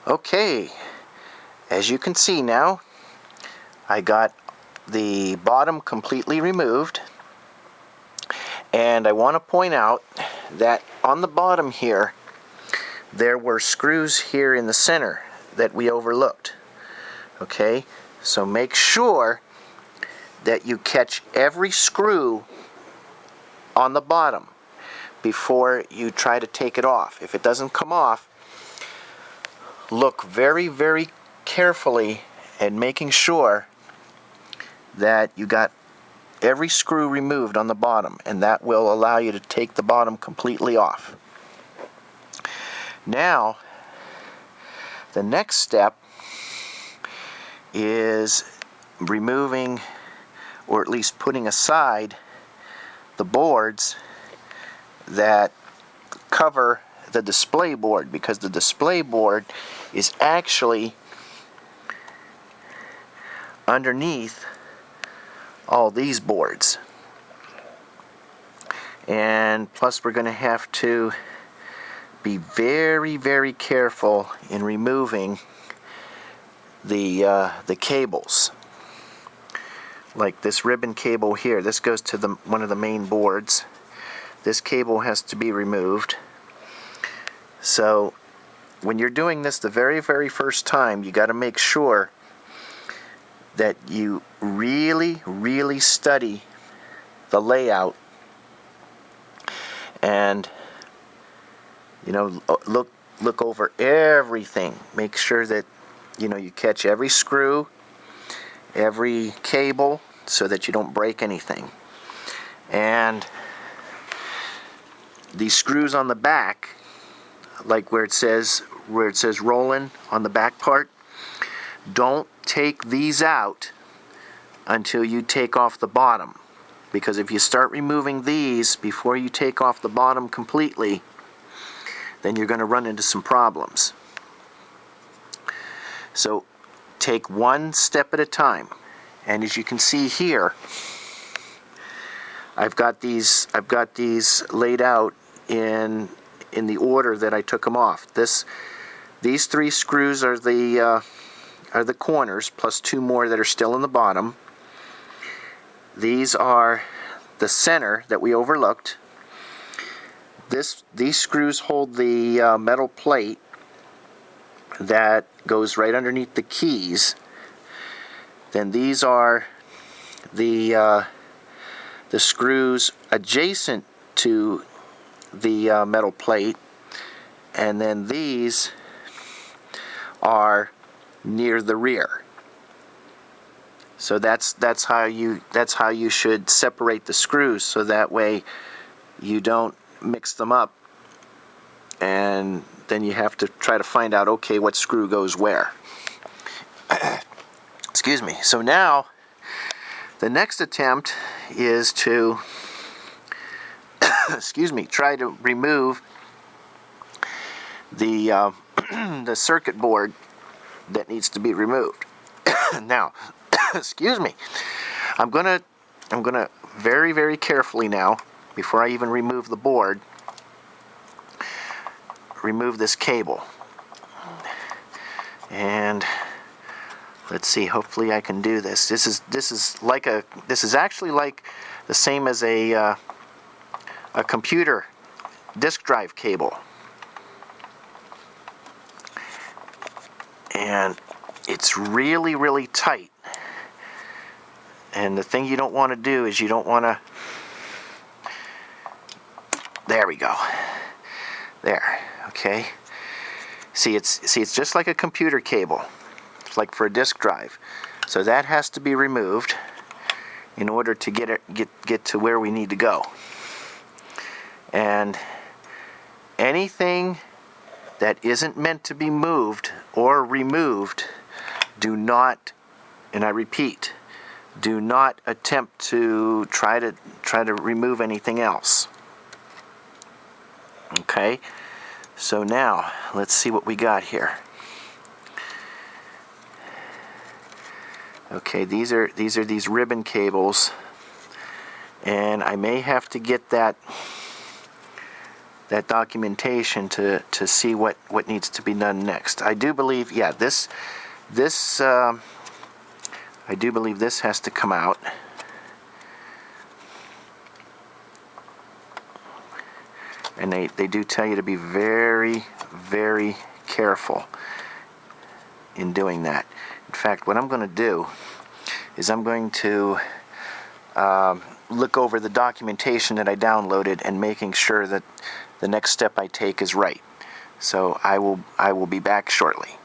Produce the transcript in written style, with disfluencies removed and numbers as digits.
Okay, as you can see now, I got the bottom completely removed, and I want to point out that on the bottom here there were screws here in the center that we overlooked. Okay, so make sure that you catch every screw on the bottom before you try to take it off. If it doesn't come off, look very, very carefully at making sure that you got every screw removed on the bottom, and that will allow you to take the bottom completely off. Now, the next step is removing, or at least putting aside, the boards that cover the display board, because the display board is actually underneath all these boards. And plus we're going to have to be very, very careful in removing the cables. Like this ribbon cable here, this goes to one of the main boards. This cable has to be removed. So when you're doing this the very, very first time, you got to make sure that you really, really study the layout, and look over everything. Make sure that you catch every screw, every cable, so that you don't break anything. And these screws on the back, like where it says rolling on the back part, don't take these out until you take off the bottom, because if you start removing these before you take off the bottom completely, then you're going to run into some problems. So take one step at a time. And as you can see here, I've got these laid out in the order that I took them off. These three screws are the corners, plus two more that are still in the bottom. These are the center that we overlooked. These screws hold the metal plate that goes right underneath the keys. Then these are the screws adjacent to the metal plate, and then these are near the rear. So that's how you should separate the screws, so that way you don't mix them up, and then you have to try to find out, okay, what screw goes where. Excuse me. So now the next attempt is to try to remove the the circuit board that needs to be removed. Now, excuse me. I'm gonna very, very carefully now, before I even remove the board, remove this cable. And let's see, hopefully I can do this. This is actually like the same as a computer disk drive cable. And it's really, really tight. And the thing you don't want to do is you don't want to... There we go. There. Okay. See, it's just like a computer cable. It's like for a disk drive. So that has to be removed in order to get to where we need to go. And anything that isn't meant to be moved or removed, do not, and I repeat, do not attempt to try to remove anything else. Okay, so now let's see what we got here. Okay, these are these ribbon cables, and I may have to get that documentation to see what needs to be done next. I do believe, yeah, I do believe this has to come out. And they do tell you to be very, very careful in doing that. In fact, what I'm going to do is I'm going to look over the documentation that I downloaded and making sure that the next step I take is right. So I will be back shortly.